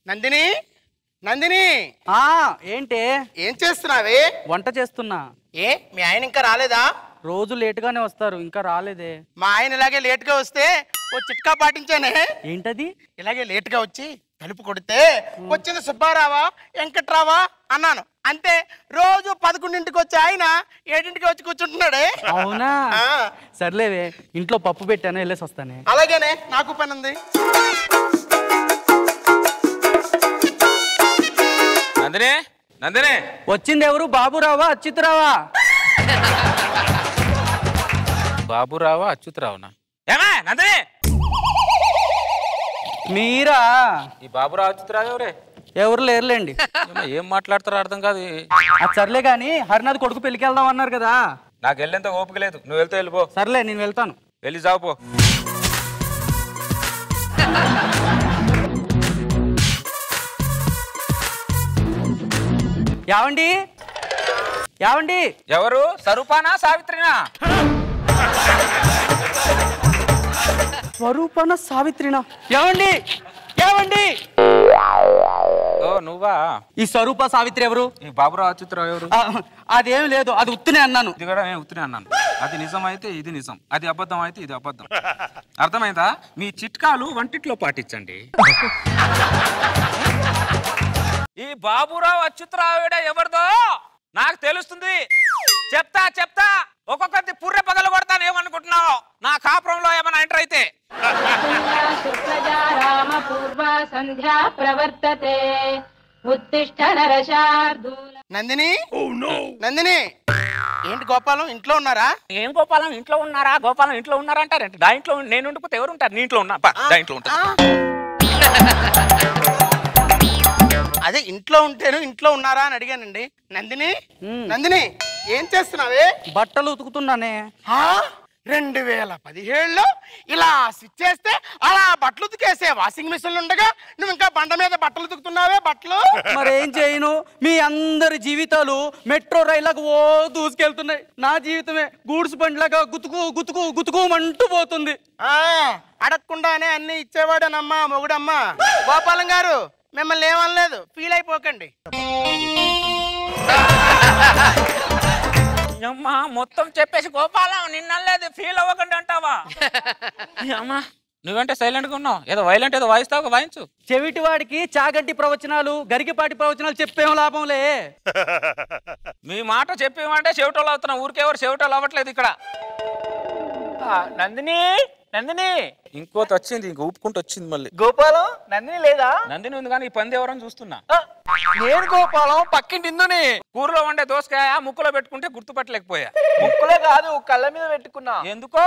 నందిని నందిని ఏంటి ఏం చేస్తున్నావే? వంట చేస్తున్నా. మీ ఆయన ఇంకా రాలేదా? రోజు లేటుగానే వస్తారు, ఇంకా రాలేదే. మా ఆయన ఇలాగే లేటుగా వస్తే ఓ చిట్కా పాటించానే. ఏంటది? ఇలాగే లేటుగా వచ్చి తలుపు కొడితే వచ్చిన సుబ్బారావా వెంకట్రావా అన్నాను అంతే. రోజు 11ంటికి వచ్చి ఆయన 7ంటికి వచ్చి కూర్చుంటున్నాడే. అవునా? సర్లేవే, ఇంట్లో పప్పు పెట్టాను, వెళ్ళేసి వస్తానే. అలాగేనే, నాకు పని ఉంది. నందిని నందిని వచ్చింది ఎవరు? బాబురావా అచ్యుతరావా? బాబురావా అచ్యుతరావునా? ఏమే నందిని, మీరా? ఈ బాబురావు అచ్యుతరావు ఎవరే? ఎవరు లేరులేండి. ఏం మాట్లాడతారో అర్థం కాదు. అది సర్లే గాని హరినాథ్ కొడుకు పెళ్లికి వెళ్దాం అన్నారు కదా. నాకు వెళ్ళేంత ఓపిక లేదు, నువ్వు వెళ్తే వెళ్ళిపో. సర్లే, నేను వెళ్తాను. వెళ్ళి జావుపో. యావండి యావండి? ఎవరు? స్వరూపానా సావిత్రినా? స్వరూపన సావిత్రినా? ఏవండి ఏవండి? ఓ నువ్వా? ఈ స్వరూప సావిత్రి ఎవరు? ఈ బాబురావు అచ్యుతరావు ఎవరు? అదేం లేదు, అది ఉత్తినే అన్నాను. ఇది కూడా నేను ఉత్తినే అన్నాను. అది నిజం అయితే ఇది నిజం, అది అబద్ధం అయితే ఇది అబద్ధం. అర్థమైందా? మీ చిట్కాలు వంటిట్లో పాటించండి. ఈ బాబురావు అచ్యుతరావుడ ఎవరిదో నాకు తెలుస్తుంది. చెప్తా చెప్తా, ఒక్కొక్కటి పుర్రె పగలు కొడతాను. ఏమనుకుంటున్నావు? నా కాపురంలో ఏమైనా ఎంటర్ అయితే? నందిని నందిని, ఏంటి గోపాలం ఇంట్లో ఉన్నారా? ఏం గోపాలం ఇంట్లో ఉన్నారా? గోపాలం ఇంట్లో ఉన్నారా అంటారేంటి? దా ఇంట్లో నేను ఉండిపోతే ఎవరు ఉంటారు? నీ ఇంట్లో ఉన్నా, దా ఇంట్లో ఉంటా. అదే ఇంట్లో ఉంటేను ఇంట్లో ఉన్నారా అని అడిగానండి. నందిని నందిని, ఏం చేస్తున్నావే? బట్టలు ఉతుకుతున్నానే. 2017లో ఇలా స్విచ్ చేస్తే అలా బట్టలు ఉతికేసే వాషింగ్ మిషన్లు ఉండగా నువ్వు ఇంకా బండ మీద బట్టలు ఉతుకుతున్నావే బట్టలు. మరేం చేయను, మీ అందరి జీవితాలు మెట్రో రైళ్లకు ఓ దూసుకెళ్తున్నాయి. నా జీవితమే గూడ్స్ బండ్లాగా గుతుకు గుతుకు గుతుకుమంటూ పోతుంది. అడగకుండానే అన్ని ఇచ్చేవాడనమ్మా మొగుడమ్మా. గోపాలం గారు, మిమ్మల్ని ఏమనలేదు, ఫీల్ అయిపోకండి. అమ్మా మొత్తం చెప్పేసి గోపాలం నిన్నలేదు ఫీల్ అవ్వకండి అంటావా? అమ్మా నువ్వంటే సైలెంట్ గా ఉన్నావు, ఏదో వైలెంట్ ఏదో వాయిస్తావు, వాయించు. చెవిటి వాడికి చాగంటి ప్రవచనాలు, గరికిపాటి ప్రవచనాలు చెప్పేం లాభంలే. మీ మాట చెప్పేమంటే చెవిటోళ్ళు అవుతున్నావు, ఊరికెవరు చెవిటోళ్ళు అవ్వట్లేదు ఇక్కడ. నందిని నందిని ఇంకోటి వచ్చింది, ఇంక ఊపుకుంటూ వచ్చింది మళ్ళీ. గోపాలం నందిని లేదా? నందిని ఉంది కానీ ఈ పంది ఎవరని చూస్తున్నా. నేను గోపాలం పక్కింటి ఇందుని. కూరలో వండే దోసకాయ ముక్కులో పెట్టుకుంటే గుర్తుపట్టలేకపోయా. ముక్కులో కాదు, కళ్ళ మీద పెట్టుకున్నా. ఎందుకో?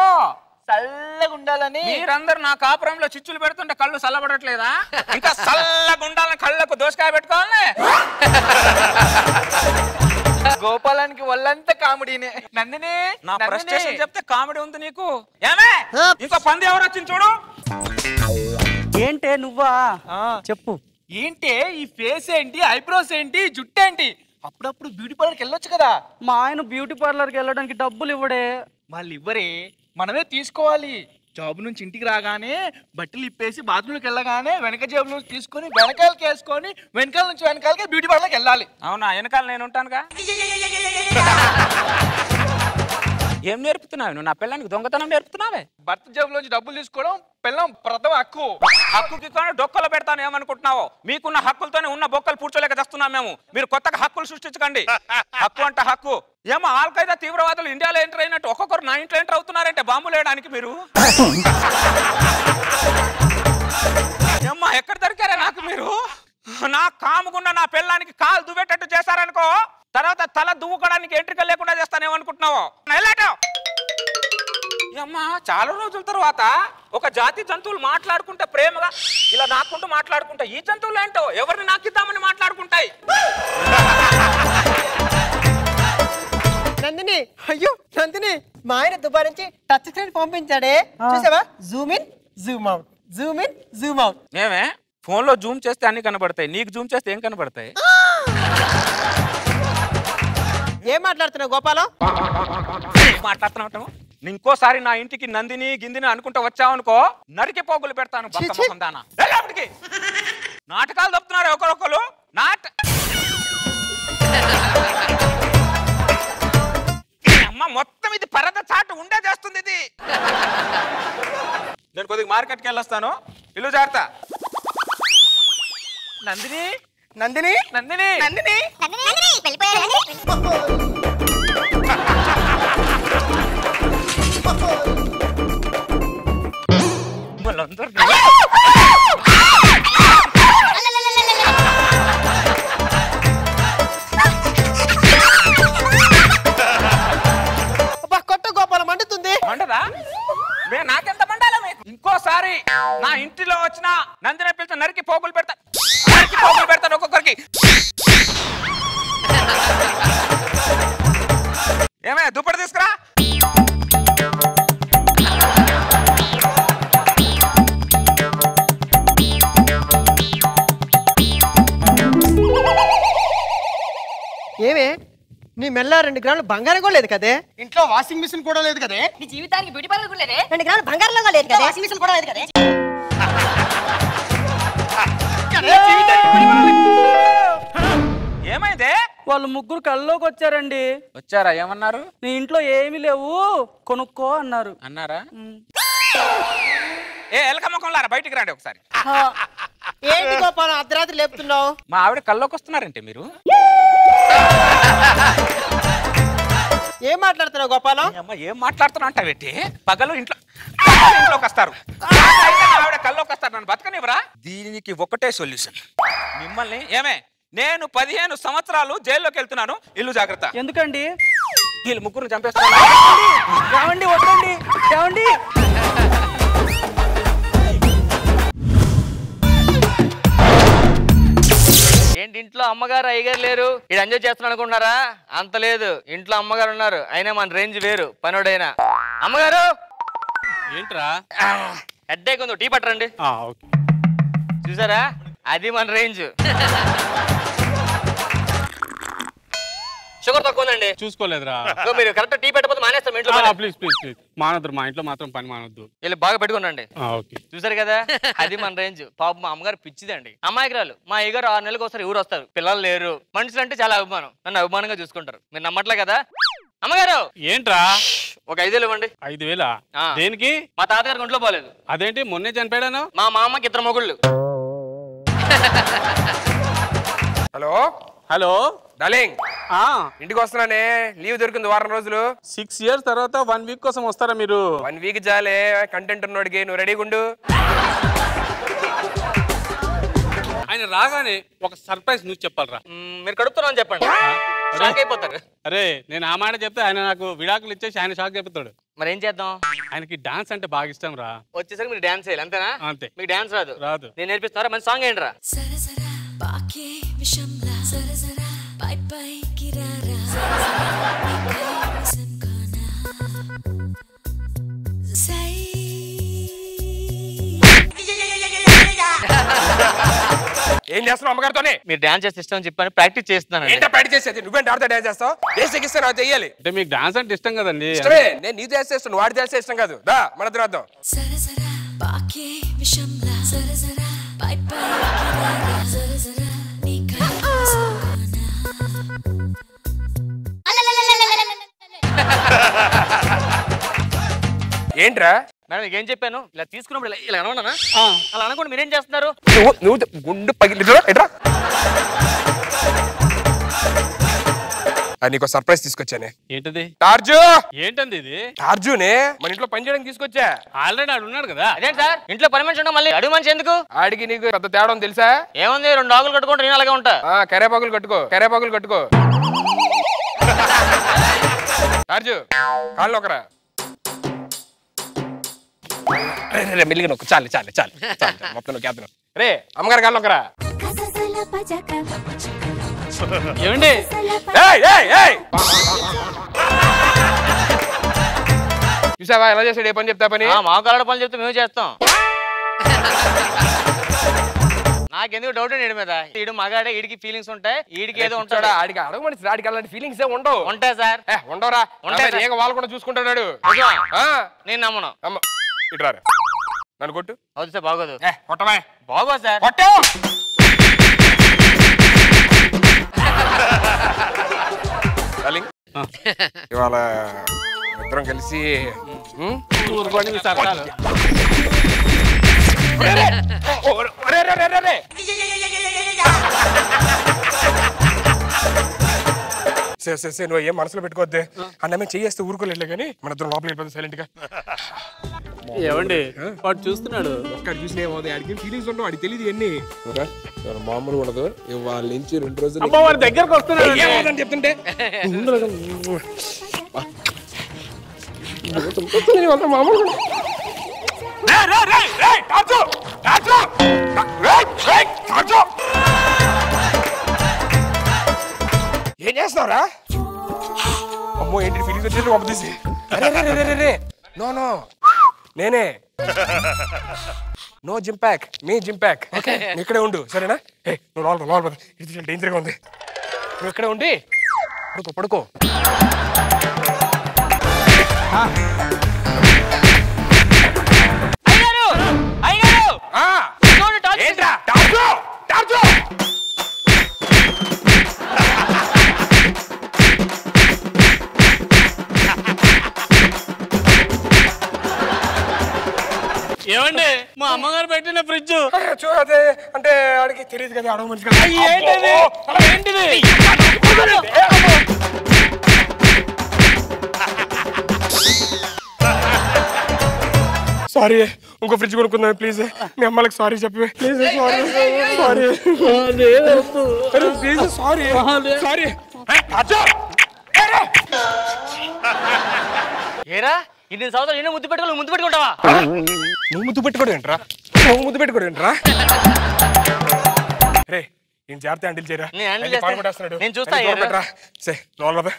చల్లగా ఉండాలని. మీరందరూ నా కాపురంలో చిచ్చులు పెడుతుంటే కళ్ళు చల్లబడట్లేదా? ఇంకా చల్లగా ఉండాలని కళ్ళకు దోసకాయ పెట్టుకోవాలి. గోపాలానికి వాళ్ళంతా కామెడీనే. నందిని నా ఫ్రస్ట్రేషన్ చెప్తే కామెడీ ఉంది నీకు. ఏమే ఇంకో పంది ఎవరు వచ్చింది చూడు. ఏంటే నువ్వా? చెప్పు. ఏంటి ఈ ఫేస్ ఏంటి, ఐబ్రోస్ ఏంటి, జుట్టు ఏంటి? అప్పుడప్పుడు బ్యూటీ పార్లర్కి వెళ్ళొచ్చు కదా. మా ఆయన బ్యూటీ పార్లర్కి వెళ్ళడానికి డబ్బులు ఇవ్వడే. వాళ్ళు ఇవ్వరే, మనమే తీసుకోవాలి. జాబ్ నుంచి ఇంటికి రాగానే బట్టలు ఇప్పేసి బాత్రూమ్కి వెళ్ళగానే వెనక జేబులో తీసుకొని వెనకాలకి వేసుకొని వెనకాల నుంచి వెనకాలకి బ్యూటీ పార్లర్కి వెళ్ళాలి. అవునా? వెనకాల నేను ఉంటానుగా. ఏం నేర్పుతున్నావు నువ్వు? నా పిల్లానికి దొంగతనం నేర్పుతున్నావే. భర్త జేబులోంచి డబ్బులు తీసుకోవడం పిల్లం ప్రథమ హక్కు. హక్కుకి కానీ డొక్కలు పెడతాను ఏమనుకుంటున్నావు? మీకున్న హక్కులతోనే ఉన్న బొక్కలు పూడ్చోలేక తెస్తున్నాం మేము. మీరు కొత్తగా హక్కులు సృష్టించకండి. హక్కు అంటే హక్కు. ఏమో ఆల్ఖైదా తీవ్రవాదులు ఇండియాలో ఎంటర్ అయినట్టు ఒక్కొక్కరు నా ఇంట్లో ఎంటర్ అవుతున్నారంటే బాంబులు వేయడానికి. మీరు ఏమ్మా ఎక్కడ దొరికారా నాకు మీరు? నా కాముకున్న నా పిల్లానికి కాలు దువ్వేటట్టు చేశారనుకో, తర్వాత తల దువ్వుకోవడానికి ఎంట్రికలు లేకుండా చేస్తానేమనుకుంటున్నావు? అమ్మా చాలా రోజుల తర్వాత ఒక జాతి జంతువులు మాట్లాడుకుంటే ప్రేమగా ఇలా నాకుంటూ మాట్లాడుకుంటాయి. ఈ జంతువులు ఏంటో ఎవరిని నాకిద్దామని మాట్లాడుకుంటాయి. నందిని, అయ్యో నందిని, మా ఆయన దుబాయ్ నుంచి టచ్ స్క్రీన్ పంపించాడే, చూసావా? Zoom in Zoom out, Zoom in Zoom out. ఏమే ఫోన్ లో జూమ్ చేస్తే అన్ని కనబడతాయి, నీకు జూమ్ చేస్తే ఏం కనబడతాయి? ఏం మాట్లాడుతున్నావు గోపాలం? మాట్లాడుతున్నావు. ఇంకోసారి నా ఇంటికి నందిని గిందిని అనుకుంటా వచ్చావనుకో, నరికి పోగులు పెడతాను. నాటకాలు తప్పుతున్నారు ఒకరొకరు అమ్మ మొత్తం ఇది పరద చాటు ఉండే చేస్తుంది ఇది. నేను కొద్దిగా మార్కెట్కి వెళ్ళొస్తాను. ఇల్లు జాగ్రత్త. నందిని నందిని నందిని నందిని వాళ్ళందరూ కొట్ట గోపాలం మండుతుంది. మండదా? నాకెంత మండాలా మీకు? ఇంకోసారి నా ఇంటిలో వచ్చిన నందిని పిలిచి నరికి పోగులు పెడతాను ఒక్కొక్కరికి. ఏమే దుప్పటి తీసుకురా. ఏమే నీ మెల్ల 2 గ్రాములు బంగారం కూడా లేదు కదే. ఇంట్లో వాషింగ్ మిషన్ కూడా లేదు కదే. నీ జీవితానికి బ్యూటీ పార్లర్ కూడా లేదే. 2 గ్రాములు బంగారంలో కూడా లేదు కదే. వాషింగ్ మిషన్ కూడా లేదు కదే. ఏమైందే? వాళ్ళు ముగ్గురు కల్లోకి వచ్చారండి. వచ్చారా? ఏమన్నారు? నీ ఇంట్లో ఏమీ లేవు కొనుక్కో అన్నారు. అన్నారా? ఏ ఎలక ముఖంలారా బయటికి రండి ఒకసారి. ఏంటి గోపాలం అర్ధరాత్రి లేపుతున్నావు? మా ఆవిడ కల్లోకి వస్తున్నారంటే మీరు ఏం మాట్లాడుతున్నావు గోపాలం? అమ్మ ఏం మాట్లాడుతున్నా అంటావేంటి? పగలు ఇంట్లోకి వస్తారు, ఆవిడ కల్లోకి వస్తారు. నన్ను బతకనివ్వరా? దీనికి ఒకటే సొల్యూషన్. మిమ్మల్ని ఏమే నేను 15 సంవత్సరాలు జైల్లోకి వెళ్తున్నాను. ఇల్లు జాగ్రత్త. ఎందుకండి? వీళ్ళు ముగ్గురు చంపేస్తున్నారు. ఏమండి వద్దండి. ఏమండి ఏంటి ఇంట్లో అమ్మగారు అయ్యగారు లేరు? ఇది ఎంజాయ్ చేస్తున్నాను అనుకుంటున్నారా? అంత లేదు. ఇంట్లో అమ్మగారు ఉన్నారు. అయినా మన రేంజ్ వేరు. పనుడైనా అమ్మగారు ఏంట్రా హెడ్డేక్ ఉంది, టీ పట్టరండి. చూసారా, అది మన రేంజ్. షుగర్ తక్కువ ఉందండి. చూసుకోలేదురా. మీరు కరెక్ట్ టీ పెట్టకపోతే మానేస్తాం ఇంట్లో. ప్లీజ్ ప్లీజ్ ప్లీజ్ మానొద్దు. మా ఇంట్లో మాత్రం పని మానొద్దు. వీళ్ళు బాగా పెట్టుకున్నాండి. ఓకే చూసారు కదా, అది మన రేంజ్. పాప మా అమ్మగారు పిచ్చిదండి, అమ్మాయికురాలు. మా అయ్యగారు 6 నెలలకు ఒకసారి ఊరు వస్తారు. పిల్లలు లేరు. మనుషులు అంటే చాలా అభిమానం. నన్ను అభిమానంగా చూసుకుంటారు. మీరు నమ్మట్లే కదా? అమ్మగారు ఏంట్రా? ఒక 5,000 ఇవ్వండి. 5,000? దేనికి? మా తాతగారికి ఒంట్లో పోలేదు. అదేంటి మొన్నే చనిపోయాను? మా అమ్మకి 2 మొగుళ్ళు. హలో హలో డార్లింగ్, ఇంటికి వస్తున్నానే. లీవ్ దొరికింది వారం రోజులు. 6 years తర్వాత 1 week కోసం వస్తారా మీరు? 1 week జాలే. కంటెంట్ ఉన్నోడికి నువ్వు రెడీగా ఉండు. ఆయన రాగానే ఒక సర్ప్రైజ్ న్యూస్ చెప్పాలరా. మీరు కడుపుతున్నాను చెప్పండి, షాక్ అయిపోతారు. అరే నేను ఆ మాట చెప్తే ఆయన నాకు విడాకులు ఇచ్చేసి ఆయన షాక్ చెప్తాడు. మరి ఏం చేద్దాం? ఆయనకి డాన్స్ అంటే బాగా ఇష్టం రా. వచ్చేసరికి మీరు డాన్స్ చేయాలి అంతేనా? అంతే. మీకు డాన్స్ రాదు? రాదు. నేను నేర్పిస్తారా? మంచి సాంగ్ ఏంట్రా? ఏం చేస్తున్నావు అమ్మగారితోనే? మీరు డాన్స్ చేస్తే ఇష్టం అని చెప్పని ప్రాక్టీస్ చేస్తున్నాను. ఏంటో ప్రాక్టీస్ చేసేది? నువ్వేంటి ఆడితే డాన్స్ చేస్తావు? బేసిక్ ఇస్తే నాకు చెయ్యాలి. అంటే మీకు డాన్స్ అంటే ఇష్టం కదండి. ఇష్టమే. నేను నీ డాన్స్ చేస్తాను, వాడి డాన్స్ ఇష్టం కాదు. దా మన ఇద్దరు వద్దాం. ఏంట్రా మేడం ఏం చెప్పాను? ఇలా తీసుకున్నప్పుడు ఇలా అనవనా? అలా అనుకోండి. మీరేం చేస్తున్నారు? నువ్వు గుండు పగిలి ఎట్రా. నీకు సర్ప్రైజ్ తీసుకొచ్చానే. ఏంటది? టార్జు. ఏంటంది ఇది? టార్జునే మన ఇంట్లో పని చేయడానికి తీసుకొచ్చా. ఆల్రెడీ ఆడు ఉన్నాడు కదా. అదేంటి సార్, ఇంట్లో పని మనిషి ఉండవు, మళ్ళీ అడుగు మనిషి ఎందుకు? ఆడికి నీకు పెద్ద తేడా తెలుసా? ఏముంది, 2 ఆకులు కట్టుకుంటే నేను అలాగే ఉంటా. కరేపాకులు కట్టుకో. టార్జు కాళ్ళు ఒకరా. మెల్లిగా నొక్కు. చాలు మొత్తం నొక్కేద్దాం. రే అమ్మగారు కాళ్ళు ఒకరా. ఏమండి? చూసావా ఎలా చేసాడు? ఏ పని చెప్తా పని. మా కాళ్ళ పనులు చెప్తే మేము చేస్తాం. నాకెందుకు డౌట్ అండి మీద. ఈడు మగాడే, ఈడికి ఫీలింగ్స్ ఉంటాయి, ఈడికి ఏదో ఉంటాడా? ఆడికి అడగమని ఆడికి అలాంటి ఫీలింగ్స్ ఏ ఉండవు. ఉంటాయి సార్. ఉండవురా. ఉంటాయి. వాళ్ళు కూడా చూసుకుంటాడు. నేను నమ్మను. ఇట్రా నన్ను కొట్టు. అవును సార్, బాగోదు. కొట్టవా? బాగోదు సార్. కొట్టు. ఇవాళ ఇద్దరం కలిసి ఊరుకోండి మీ సరదాలు. సరే నువ్వు ఏం మనసులో పెట్టుకోవద్దే. అన్నమే చేయేస్తే ఊరుకోలేదు కానీ మన ఇద్దరం లోపలికి వెళ్ళిపోతుంది సైలెంట్ గా. ఏమండి వాడు చూస్తున్నాడు. ఒక్కడు చూసిన ఏమవుతుంది, ఆడికి ఫీలింగ్స్ ఉండవు, ఆడికి తెలియదు ఎన్ని. మామూలు ఉండదు వాళ్ళ నుంచి 2 రోజులు అమ్మ వాడి దగ్గరకు వస్తున్నాడు. ఏమవుతుందని చెప్తుంటే మామూలు ఏం చేస్తున్నావురా? అమ్మో ఏంటి ఫీలింగ్స్ వచ్చేసి పంపతీసి. నో నేనే నో జిమ్ ప్యాక్, మీ జిమ్ ప్యాక్. ఓకే ఇక్కడే ఉండు సరేనా? నువ్వు లోపల ఇది డేంజర్గా ఉంది. నువ్వు ఇక్కడే ఉండి పడుకో. ఏంట్రా టార్చు? ఏమండి మా అమ్మగారు పెట్టిన ఫ్రిడ్జ్ చూడదే అంటే ఆడికి తెలియదు కదా, అడవ మంచి కదా. ఏంటిది? సారీ, ఇంకో ఫ్రిడ్జ్ కొనుక్కుందాం ప్లీజ్. మీ అమ్మలకు సారీ చెప్పి ప్లీజ్. సారీ. ఏరా ఇన్ని సంవత్సరాలు ఎన్నో ముద్దు పెట్టుకుంటావా? నువ్వు ముద్దు పెట్టుకోడు ఏంట్రా? రే నేను జాగ్రత్త హ్యాండిల్ చేయరా. నేను చూస్తా. లోపల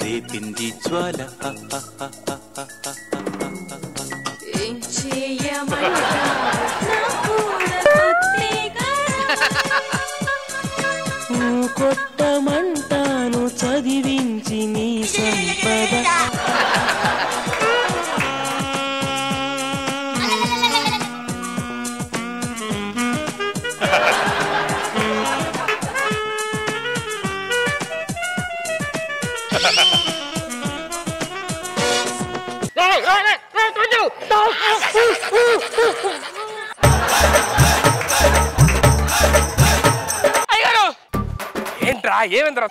రేపింది జ్వాల కొట్టమంటాను చదివించి నీ సంపద. ఏంట్రా ఏమైందిరా?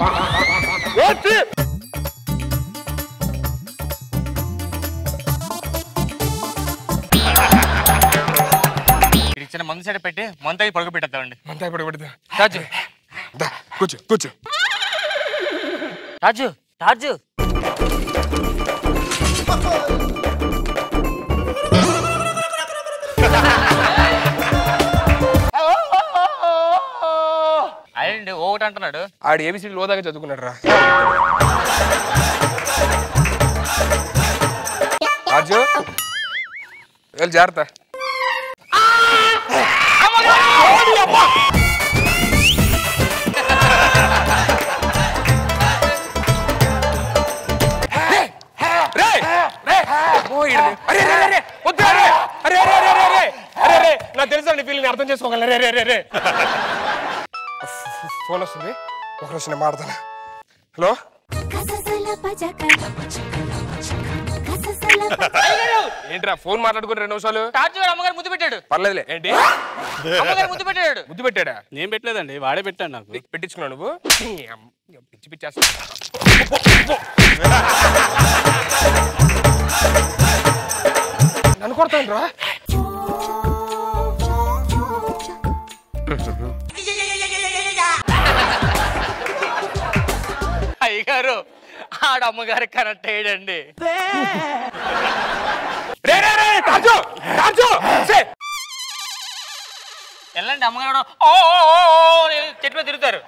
ఇచ్చిన మందు సైడ్ పెట్టి మంతాయి పడుకు పెట్టేద్దామండి. మంతాయి పడుకోబెడతా. రాజు కూర్చో. రాజు అయ్యండి ఒకటి అంటున్నాడు. ఆడు ఏబిసిడి లోదాగా చదువుకున్నాడు రా. రాజు వెళ్ళి జాగ్రత్త. నాకు తెలుసు నీ ఫీలింగ్ అర్థం చేసుకోగలను. రే ఫోన్ వస్తుంది, ఒక రోజు నేను మాడతాను. హలో ఏంట్రా ఫోన్ మాట్లాడుకుని 2 నిమిషాలు? అమ్మగారు ముద్దు పెట్టాడు. పర్లేదులే. ఏంటి అమ్మగారు ముద్దు పెట్టాడు? ముద్దు పెట్టాడా? నేను పెట్టలేదండి, వాడే పెట్టాడు. నాకు పెట్టించుకున్నావు నువ్వు? పిచ్చి నన్ను కొడతాను రా. అయ్యగారు ఆడమ్మగారు కనెక్ట్ అయ్యాడండి. వెళ్ళండి అమ్మగారు చెట్టు మీద తిరుగుతారు.